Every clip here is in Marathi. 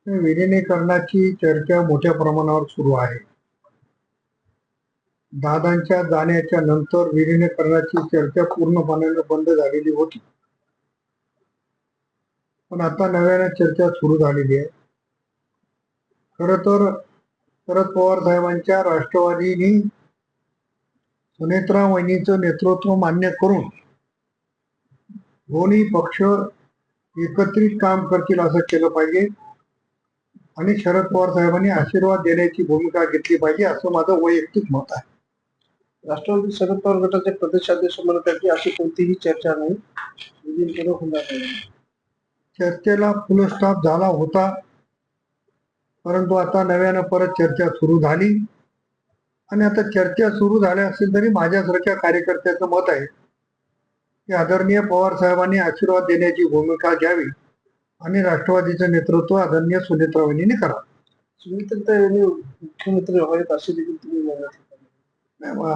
विलिनीकरणाची चर्चा मोठ्या प्रमाणावर सुरू आहे. दादांच्या जाण्याच्या नंतर विलिनीकरणाची चर्चा पूर्णपणे बंद झालेली होती, पण आता नव्याने चर्चा सुरू झालेली आहे. खर तर शरद पवार साहेबांच्या राष्ट्रवादीने सुनेत्रा वहिनीचं नेतृत्व मान्य करून दोन्ही पक्ष एकत्रित काम करतील असं केलं पाहिजे आणि शरद पवार साहेबांनी आशीर्वाद देण्याची भूमिका घेतली पाहिजे असं माझं वैयक्तिक मत आहे. राष्ट्रवादी शरद पवार गटाचे प्रदेशाध्यक्ष म्हणत आहेत की अशी कोणतीही चर्चा नाही, विलीनीकरण होणार नाही. चर्चेला फुल स्टॉप झाला होता, परंतु आता नव्यानं परत चर्चा सुरू झाली आणि आता चर्चा सुरू झाल्या असेल तरी माझ्यासारख्या कार्यकर्त्याचं मत आहे की आदरणीय पवार साहेबांनी आशीर्वाद देण्याची भूमिका घ्यावी आणि राष्ट्रवादीचं नेतृत्व आदरणीय सुनेत्रा वहिनीने करावं. सुनीता मुख्यमंत्री व्हावेत असे देखील तुम्ही म्हणत.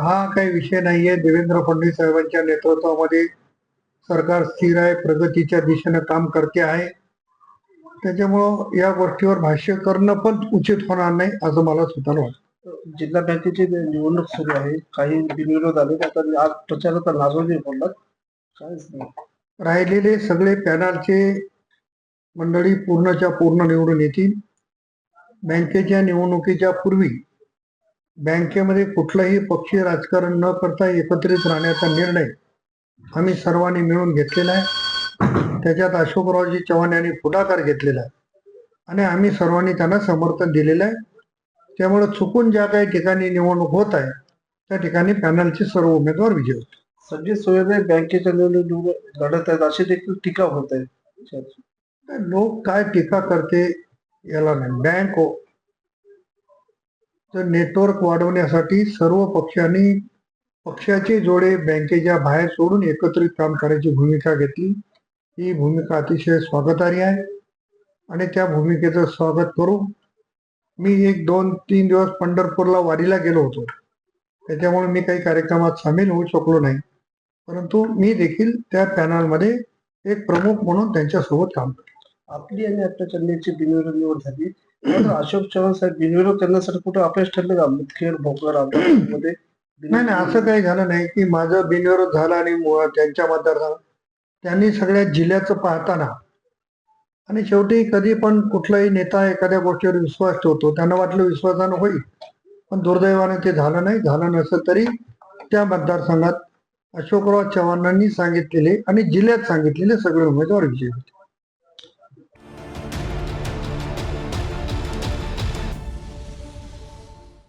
हा काही विषय नाहीये. देवेंद्र फडणवीस साहेबांच्या नेतृत्वामध्ये सरकार स्थिर आहे, प्रगतीच्या दिशेनं काम करते आहे. त्याच्यामुळं या गोष्टीवर भाष्य करणं पण उचित होणार नाही असं मला स्वतःला वाटतं. जिल्हा बँकेची निवडणूक सुरू आहे, काही बिनविरोध आले, आता आज प्रचारात नाजोजी बोललात, काहीच नाही. राहिलेले सगळे पॅनलचे मंडळी पूर्णच्या पूर्ण निवडून येतील. बँकेच्या निवडणुकीच्या पूर्वी बँकेमध्ये कुठलंही पक्षीय राजकारण न करता एकत्रित राहण्याचा निर्णय आम्ही सर्वांनी मिळून घेतलेला आहे. त्याच्यात अशोकरावजी चव्हाण यांनी पुढाकार घेतलेला आहे आणि आम्ही सर्वांनी त्यांना समर्थन दिलेलं आहे. त्यामुळे चुकून ज्या काही ठिकाणी निवडणूक होत आहे त्या ठिकाणी पॅनलचे सर्व उमेदवार विजय होते. संजय सोयरे बँकेच्या निवडणूक लढत आहेत अशी देखील टीका होत आहे. लोक काय टीका करते याला नाही. बँक नेटवर्क वाढवण्यासाठी सर्व पक्षांनी पक्षाचे जोडे बँकेच्या बाहेर सोडून एकत्रित काम करायची भूमिका घेतली. ही भूमिका अतिशय स्वागतार्ह आहे आणि त्या भूमिकेचं स्वागत करू. मी 1-2-3 दिवस पंढरपूरला वारीला गेलो होतो, त्याच्यामुळे मी काही कार्यक्रमात सामील होऊ शकलो नाही, परंतु मी देखील त्या पॅनलमध्ये एक प्रमुख म्हणून त्यांच्यासोबत काम करतो. आपली आणि आपल्या चंदेची बिनविरोध निवड झाली, अशोक चव्हाण साहेब बिनविरोध करण्यासाठी कुठे अपयश ठरले का? मुदखेड, भोकर मध्ये नाही, असं काही झालं नाही की माझं बिनविरोध झाला आणि त्यांच्या मतदारसंघात त्यांनी सगळ्या जिल्ह्याचं पाहताना आणि शेवटी कधी पण कुठलाही नेता एखाद्या गोष्टीवर विश्वास ठेवतो, त्यांना वाटलं विश्वासानं होईल, पण दुर्दैवाने ते झालं नाही. झालं नसेल तरी त्या मतदारसंघात अशोकराव चव्हाणांनी सांगितलेले आणि जिल्ह्यात सांगितलेले सगळे उमेदवार विजयी होते.